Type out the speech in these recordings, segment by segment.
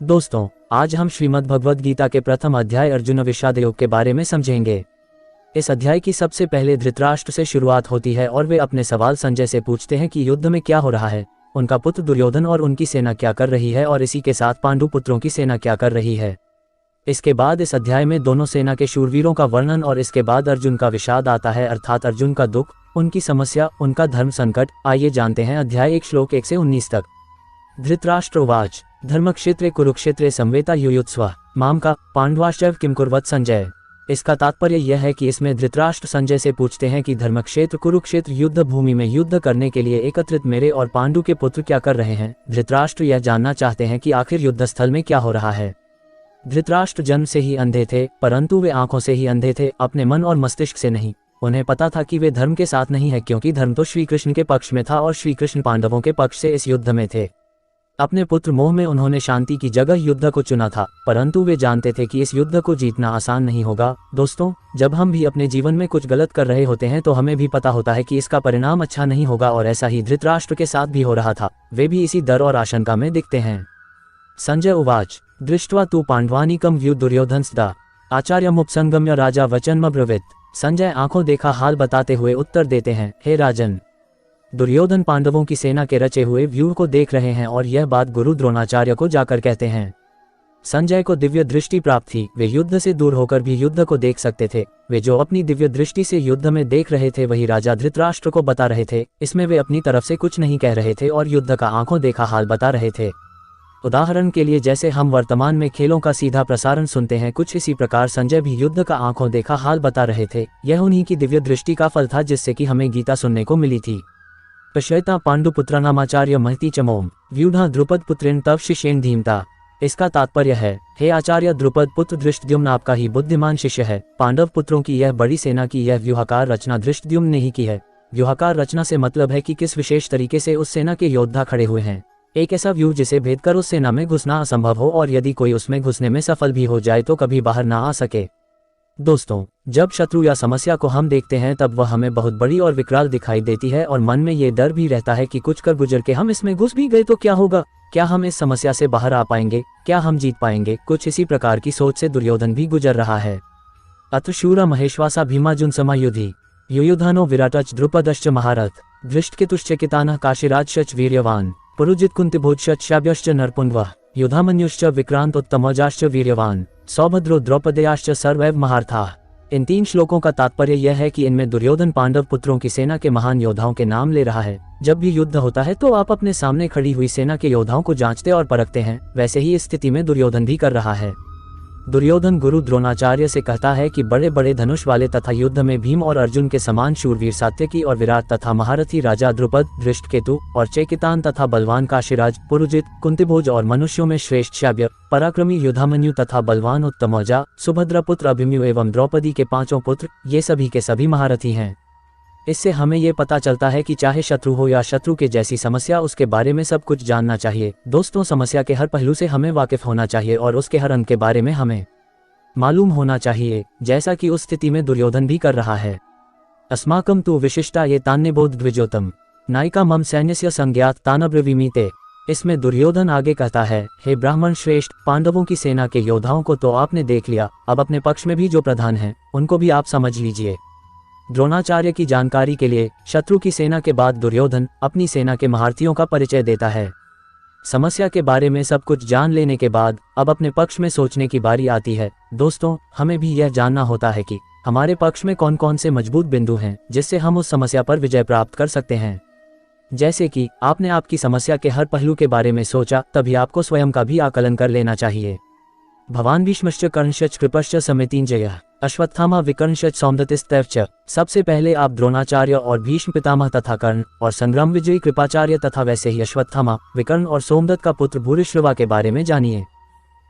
दोस्तों, आज हम श्रीमद् भगवद गीता के प्रथम अध्याय अर्जुन विषाद योग के बारे में समझेंगे। इस अध्याय की सबसे पहले धृतराष्ट्र से शुरुआत होती है और वे अपने सवाल संजय से पूछते हैं कि युद्ध में क्या हो रहा है, उनका पुत्र दुर्योधन और उनकी सेना क्या कर रही है और इसी के साथ पांडु पुत्रों की सेना क्या कर रही है। इसके बाद इस अध्याय में दोनों सेना के शूरवीरों का वर्णन और इसके बाद अर्जुन का विषाद आता है, अर्थात अर्जुन का दुख, उनकी समस्या, उनका धर्म संकट। आइए जानते हैं अध्याय 1 श्लोक 1 से 19 तक। धृतराष्ट्र उवाच धर्मक्षेत्रे कुरुक्षेत्रे संवेता युयुत्स्व माम का पांडवाश्चैव किम कुर्वत संजय। इसका तात्पर्य यह है कि इसमें धृतराष्ट्र संजय से पूछते हैं कि धर्मक्षेत्र कुरुक्षेत्र युद्ध भूमि में युद्ध करने के लिए एकत्रित मेरे और पांडु के पुत्र क्या कर रहे हैं। धृतराष्ट्र यह जानना चाहते हैं कि आखिर युद्ध स्थल में क्या हो रहा है। धृतराष्ट्र जन्म से ही अंधे थे, परंतु वे आंखों से ही अंधे थे, अपने मन और मस्तिष्क से नहीं। उन्हें पता था कि वे धर्म के साथ नहीं है, क्योंकि धर्म तो श्री कृष्ण के पक्ष में था और श्री कृष्ण पांडवों के पक्ष से इस युद्ध में थे। अपने पुत्र मोह में उन्होंने शांति की जगह युद्ध को चुना था, परंतु वे जानते थे कि इस युद्ध को जीतना आसान नहीं होगा। दोस्तों, जब हम भी अपने जीवन में कुछ गलत कर रहे होते हैं तो हमें भी पता होता है कि इसका परिणाम अच्छा नहीं होगा, और ऐसा ही धृतराष्ट्र के साथ भी हो रहा था। वे भी इसी डर और आशंका में दिखते हैं। संजय उवाच दृष्ट्वा तु पांडवानीकम व्यू दुर्योधनस्दा आचार्यमुपसंगम्य राजा वचनमब्रवीत। संजय आंखों देखा हाल बताते हुए उत्तर देते हैं, हे राजन, दुर्योधन पांडवों की सेना के रचे हुए व्यूह को देख रहे हैं और यह बात गुरु द्रोणाचार्य को जाकर कहते हैं। संजय को दिव्य दृष्टि प्राप्त थी, वे युद्ध से दूर होकर भी युद्ध को देख सकते थे। वे जो अपनी दिव्य दृष्टि से युद्ध में देख रहे थे वही राजा धृतराष्ट्र को बता रहे थे। इसमें वे अपनी तरफ से कुछ नहीं कह रहे थे और युद्ध का आंखों देखा हाल बता रहे थे। उदाहरण के लिए जैसे हम वर्तमान में खेलों का सीधा प्रसारण सुनते हैं, कुछ इसी प्रकार संजय भी युद्ध का आंखों देखा हाल बता रहे थे। यह उन्हीं की दिव्य दृष्टि का फल था जिससे कि हमें गीता सुनने को मिली थी। पश्यता पांडुपुत्रानामाचार्य महती चमोम व्यूढ़ा द्रुपद पुत्रेण तव शिष्येण धीमता। इसका तात्पर्य है, हे आचार्य द्रुपद पुत्र धृष्टद्युम्न आपका ही बुद्धिमान शिष्य है। पांडव पुत्रों की यह बड़ी सेना की यह व्यूहाकार रचना धृष्टद्युम्न ने ही की है। व्यूहाकार रचना से मतलब है कि किस विशेष तरीके से उस सेना के योद्धा खड़े हुए हैं। एक ऐसा व्यूह जिसे भेद कर उस सेना में घुसना असंभव हो, और यदि कोई उसमें घुसने में सफल भी हो जाए तो कभी बाहर ना आ सके। दोस्तों, जब शत्रु या समस्या को हम देखते हैं तब वह हमें बहुत बड़ी और विकराल दिखाई देती है और मन में ये डर भी रहता है कि कुछ कर गुजर के हम इसमें घुस भी गए तो क्या होगा, क्या हम इस समस्या से बाहर आ पाएंगे, क्या हम जीत पाएंगे। कुछ इसी प्रकार की सोच से दुर्योधन भी गुजर रहा है। अथ शूरा महेश्वासा भीमाजुन समायुधि युयुधानो विराटच द्रुपदश्च महारथ धृष्टकेतुश्च कितानः काशीराजश्च वीर्यवान पुरुजित कुंतिभोजश्च शाब्यश्च नरपुंगवः युधामन्युश्च विक्रांतोत्तमौजाश्च वीर्यवान सौभद्रो द्रौपदेयाश्च सर्वैव महारथाः। इन 3 श्लोकों का तात्पर्य यह है कि इनमें दुर्योधन पांडव पुत्रों की सेना के महान योद्धाओं के नाम ले रहा है। जब भी युद्ध होता है तो आप अपने सामने खड़ी हुई सेना के योद्धाओं को जांचते और परखते हैं, वैसे ही इस स्थिति में दुर्योधन भी कर रहा है। दुर्योधन गुरु द्रोणाचार्य से कहता है कि बड़े बड़े धनुष वाले तथा युद्ध में भीम और अर्जुन के समान शूरवीर सात्यकी और विराट तथा महारथी राजा द्रुपद, धृष्टकेतु और चेकितान तथा बलवान काशीराज, पुरुजित, कुंतिभोज और मनुष्यों में श्रेष्ठ शाब्य, पराक्रमी युधामन्यु तथा बलवान उत्तमौजा, सुभद्रा पुत्र अभिमन्यु एवं द्रौपदी के 5 पुत्र, ये सभी के सभी महारथी हैं। इससे हमें ये पता चलता है कि चाहे शत्रु हो या शत्रु के जैसी समस्या, उसके बारे में सब कुछ जानना चाहिए। दोस्तों, समस्या के हर पहलू से हमें वाकिफ होना चाहिए और उसके हर अंग के बारे में हमें मालूम होना चाहिए, जैसा कि उस स्थिति में दुर्योधन भी कर रहा है। अस्माकं तु विशिष्टा ये तान्यबोध द्विजोतम नायिका मम सैन्यस्य संज्ञात तानब्रवीमीते। इसमें दुर्योधन आगे कहता है, हे ब्राह्मण श्रेष्ठ, पांडवों की सेना के योद्धाओं को तो आपने देख लिया, अब अपने पक्ष में भी जो प्रधान हैं उनको भी आप समझ लीजिए। द्रोणाचार्य की जानकारी के लिए शत्रु की सेना के बाद दुर्योधन अपनी सेना के महारथियों का परिचय देता है। समस्या के बारे में सब कुछ जान लेने के बाद अब अपने पक्ष में सोचने की बारी आती है। दोस्तों, हमें भी यह जानना होता है कि हमारे पक्ष में कौन कौन से मजबूत बिंदु हैं जिससे हम उस समस्या पर विजय प्राप्त कर सकते हैं। जैसे कि आपने आपकी समस्या के हर पहलू के बारे में सोचा, तभी आपको स्वयं का भी आकलन कर लेना चाहिए। भवान भीष्मश्च कर्णश्च कृपश्च समितिंजयः अश्वत्थामा विकर्णश्च सौमदत्तिस्तैश्च। सबसे पहले आप द्रोणाचार्य और भीष्म पितामह तथा कर्ण और संग्राम विजयी कृपाचार्य तथा वैसे ही अश्वत्थामा, विकर्ण और सोमदत्त का पुत्र भूरिश्रवा के बारे में जानिए।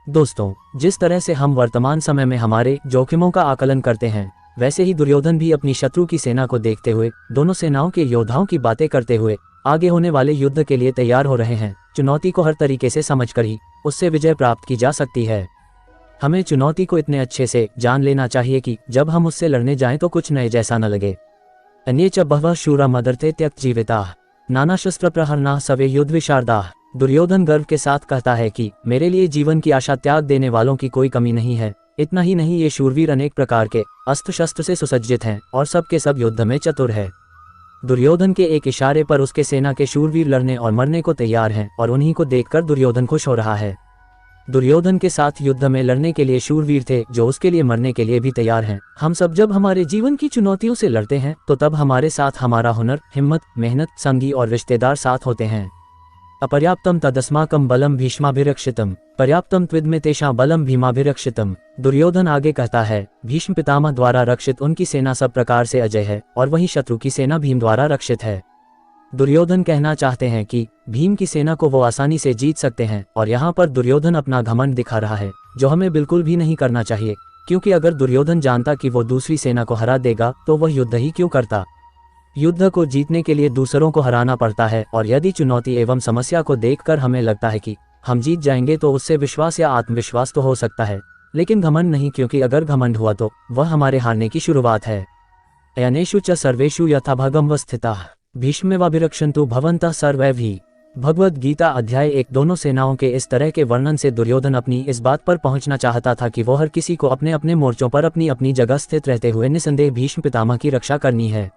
दोस्तों, जिस तरह से हम वर्तमान समय में हमारे जोखिमों का आकलन करते हैं, वैसे ही दुर्योधन भी अपनी शत्रु की सेना को देखते हुए, दोनों सेनाओं के योद्धाओं की बातें करते हुए आगे होने वाले युद्ध के लिए तैयार हो रहे हैं। चुनौती को हर तरीके से समझकर ही उससे विजय प्राप्त की जा सकती है। हमें चुनौती को इतने अच्छे से जान लेना चाहिए कि जब हम उससे लड़ने जाएं तो कुछ नए जैसा न लगे। अन्ये च बहवः शूरा मदर्थे त्यक्त जीविताः नाना शस्त्र प्रहरणाः सवे युद्ध विशारदाः। दुर्योधन गर्व के साथ कहता है कि मेरे लिए जीवन की आशा त्याग देने वालों की कोई कमी नहीं है। इतना ही नहीं, ये शूरवीर अनेक प्रकार के अस्त्र शस्त्र से सुसज्जित हैं और सब के सब युद्ध में चतुर है। दुर्योधन के एक इशारे पर उसके सेना के शूरवीर लड़ने और मरने को तैयार हैं और उन्हीं को देखकर दुर्योधन खुश हो रहा है। दुर्योधन के साथ युद्ध में लड़ने के लिए शूरवीर थे जो उसके लिए मरने के लिए भी तैयार हैं। हम सब जब हमारे जीवन की चुनौतियों से लड़ते हैं तो तब हमारे साथ हमारा हुनर, हिम्मत, मेहनत, संगी और रिश्तेदार साथ होते हैं। अपर्याप्तम तदस्माकं बलम भीष्माभिरक्षितम पर्याप्तम त्विद्मे तेषां बलम भीमाभिरक्षितम। दुर्योधन आगे कहता है, भीष्म पितामह द्वारा रक्षित उनकी सेना सब प्रकार से अजय है और वहीं शत्रु की सेना भीम द्वारा रक्षित है। दुर्योधन कहना चाहते हैं कि भीम की सेना को वो आसानी से जीत सकते हैं और यहाँ पर दुर्योधन अपना घमंड दिखा रहा है जो हमें बिल्कुल भी नहीं करना चाहिए, क्योंकि अगर दुर्योधन जानता कि वो दूसरी सेना को हरा देगा तो वह युद्ध ही क्यों करता। युद्ध को जीतने के लिए दूसरों को हराना पड़ता है और यदि चुनौती एवं समस्या को देखकर हमें लगता है कि हम जीत जाएंगे तो उससे विश्वास या आत्मविश्वास तो हो सकता है, लेकिन घमंड नहीं, क्योंकि अगर घमंड हुआ तो वह हमारे हारने की शुरुआत है। अयनेषु च सर्वेषु यथाभागम स्थिताः भीष्मेवाभिरक्षन्तु भवन्तः सर्वे भी। भगवद गीता अध्याय 1। दोनों सेनाओं के इस तरह के वर्णन से दुर्योधन अपनी इस बात पर पहुंचना चाहता था कि वो हर किसी को अपने अपने मोर्चों पर अपनी अपनी जगह स्थित रहते हुए निसंदेह भीष्म पितामह की रक्षा करनी है।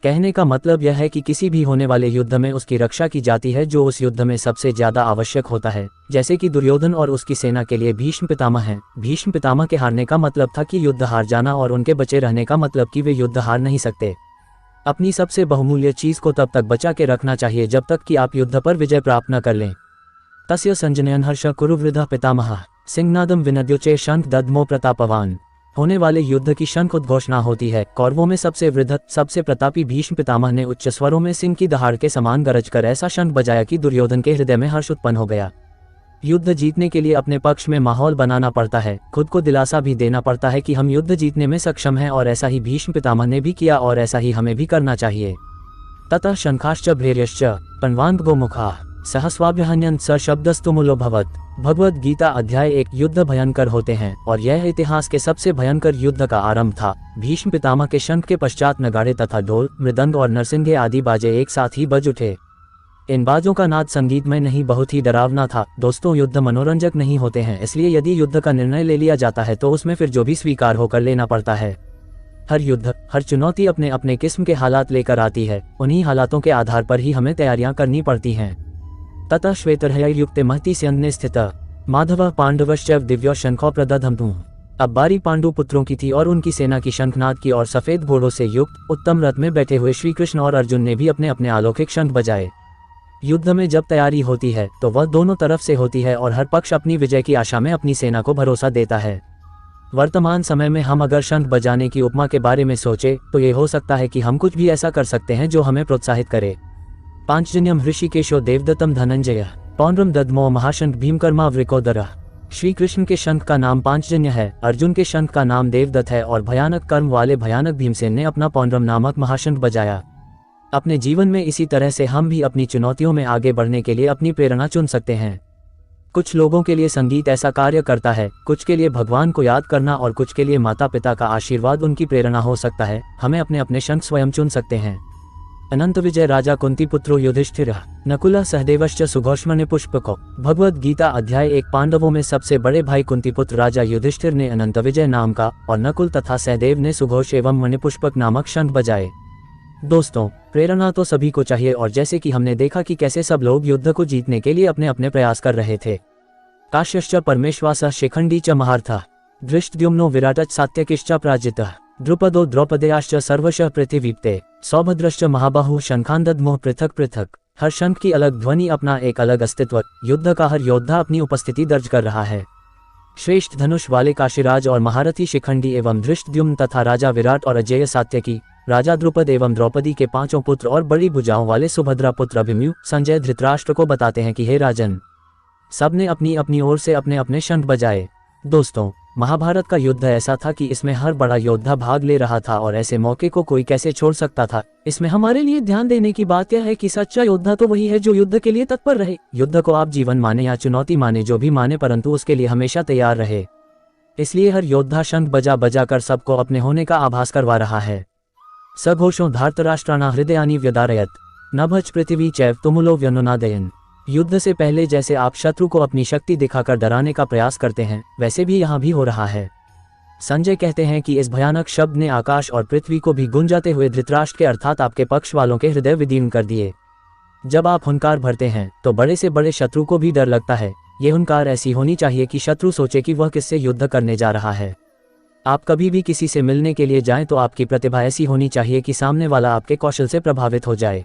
कहने का मतलब यह है कि किसी भी होने वाले युद्ध में उसकी रक्षा की जाती है जो उस युद्ध में सबसे ज्यादा आवश्यक होता है, जैसे कि दुर्योधन और उसकी सेना के लिए भीष्म पितामह हैं। भीष्म पितामह के हारने का मतलब था कि युद्ध हार जाना और उनके बचे रहने का मतलब कि वे युद्ध हार नहीं सकते। अपनी सबसे बहुमूल्य चीज को तब तक बचा के रखना चाहिए जब तक कि आप युद्ध पर विजय प्राप्त न कर लें। तस्य संजनयन हर्ष कुरु वृद्ध पितामह सिंहनादम विनद्योचे शंख दद्मो प्रतापवान। होने वाले युद्ध की शंख उद्घोषणा होती है। कौरवों में सबसे वृद्ध, सबसे प्रतापी भीष्म पितामह ने उच्च स्वरों में सिंह की दहाड़ के समान गरज कर ऐसा शंख बजाया कि दुर्योधन के हृदय में हर्ष उत्पन्न हो गया। युद्ध जीतने के लिए अपने पक्ष में माहौल बनाना पड़ता है, खुद को दिलासा भी देना पड़ता है कि हम युद्ध जीतने में सक्षम हैं और ऐसा ही भीष्म पितामह ने भी किया और ऐसा ही हमें भी करना चाहिए। ततः शंखाश्च भैर्यश्च पन्वान्त गोमुखा सहस्वाभ्यहन्यन् स शब्दस्तुमुलो भवत्। भगवद गीता अध्याय 1। युद्ध भयंकर होते हैं और यह इतिहास के सबसे भयंकर युद्ध का आरंभ था। भीष्म पितामह के शंख के पश्चात नगाड़े तथा ढोल, मृदंग और नरसिंगे आदि बाजे एक साथ ही बज उठे। इन बाजों का नाद संगीतमय नहीं, बहुत ही डरावना था। दोस्तों, युद्ध मनोरंजक नहीं होते हैं, इसलिए यदि युद्ध का निर्णय ले लिया जाता है तो उसमें फिर जो भी स्वीकार होकर लेना पड़ता है। हर युद्ध, हर चुनौती अपने अपने किस्म के हालात लेकर आती है, उन्हीं हालातों के आधार पर ही हमें तैयारियां करनी पड़ती हैं। ततः श्वेतर्हयुक्ते महति स्यन्ने स्थित माधव पांडवश्च दिव्यो शंखो प्रदधमतु। अब बारी पांडु पुत्रों की थी और उनकी सेना की शंखनाद की और सफेद घोड़ों से युक्त उत्तम रथ में बैठे हुए श्री कृष्ण और अर्जुन ने भी अपने अपने अलौकिक शंख बजाए। युद्ध में जब तैयारी होती है तो वह दोनों तरफ से होती है और हर पक्ष अपनी विजय की आशा में अपनी सेना को भरोसा देता है। वर्तमान समय में हम अगर शंख बजाने की उपमा के बारे में सोचे तो ये हो सकता है कि हम कुछ भी ऐसा कर सकते हैं जो हमें प्रोत्साहित करे। पांचजन्यम ऋषिकेशो देवदत्तम धनंजय पौंड्रम दद्मो महाशंख भीमकर्मा वृकोदर। श्री कृष्ण के शंख का नाम पांचजन्य है, अर्जुन के शंख का नाम देवदत्त है और भयानक कर्म वाले भयानक भीमसेन ने अपना पौंड्रम नामक महाशंख बजाया। अपने जीवन में इसी तरह से हम भी अपनी चुनौतियों में आगे बढ़ने के लिए अपनी प्रेरणा चुन सकते हैं। कुछ लोगों के लिए संगीत ऐसा कार्य करता है, कुछ के लिए भगवान को याद करना और कुछ के लिए माता पिता का आशीर्वाद उनकी प्रेरणा हो सकता है। हमें अपने अपने शंख स्वयं चुन सकते हैं। अनंत विजय राजा कुंती पुत्रो युधिष्ठिर नकुला सहदेवश्च सुघोषमणि पुष्पको। भगवद गीता अध्याय 1। पांडवों में सबसे बड़े भाई कुंती पुत्र राजा युधिष्ठिर ने अनंत विजय नाम का और नकुल तथा सहदेव ने सुघोष एवं मणिपुष्पक नामक शंख बजाए। दोस्तों, प्रेरणा तो सभी को चाहिए और जैसे कि हमने देखा कि कैसे सब लोग युद्ध को जीतने के लिए अपने अपने प्रयास कर रहे थे। काश्यश्च परमेश्वासः शिखंडी च महार्थः धृष्टद्युम्नो विराटच सात्यकिश्च पराजितः द्रुपदो द्रौपदेयाश्च सर्वशः पृथिवीप्ते सौभद्रश्च महाबाहु शंखान्दद्मोह पृथक पृथक। हर शंख की अलग ध्वनि, अपना एक अलग अस्तित्व। युद्ध का हर योद्धा अपनी उपस्थिति दर्ज कर रहा है। श्रेष्ठ धनुष वाले काशीराज और महारथी शिखंडी एवं धृष्टद्युम्न तथा राजा विराट और अजेय सात्यकी, राजा द्रुपद एवं द्रौपदी के 5 पुत्र और बड़ी भुजाओं वाले सुभद्रा पुत्र अभिमन्यु संजय धृतराष्ट्र को बताते हैं कि हे राजन, सबने अपनी अपनी ओर से अपने अपने शंख बजाए। दोस्तों, महाभारत का युद्ध ऐसा था कि इसमें हर बड़ा योद्धा भाग ले रहा था और ऐसे मौके को कोई कैसे छोड़ सकता था। इसमें हमारे लिए ध्यान देने की बात यह है कि सच्चा योद्धा तो वही है जो युद्ध के लिए तत्पर रहे। युद्ध को आप जीवन माने या चुनौती माने, जो भी माने, परंतु उसके लिए हमेशा तैयार रहे। इसलिए हर योद्धा शंख बजा बजा कर सबको अपने होने का आभास करवा रहा है। सघोषो धार्तराष्ट्राणा हृदयानि व्यदारयत् नभच पृथिवी चैव तुमुलो व्यनुनादयन्। युद्ध से पहले जैसे आप शत्रु को अपनी शक्ति दिखाकर डराने का प्रयास करते हैं, वैसे भी यहाँ भी हो रहा है। संजय कहते हैं कि इस भयानक शब्द ने आकाश और पृथ्वी को भी गूंजाते हुए धृतराष्ट्र के अर्थात आपके पक्ष वालों के हृदय विदीर्ण कर दिए। जब आप हुंकार भरते हैं तो बड़े से बड़े शत्रु को भी डर लगता है। ये हुंकार ऐसी होनी चाहिए कि शत्रु सोचे कि वह किससे युद्ध करने जा रहा है। आप कभी भी किसी से मिलने के लिए जाएं तो आपकी प्रतिभा ऐसी होनी चाहिए कि सामने वाला आपके कौशल से प्रभावित हो जाए।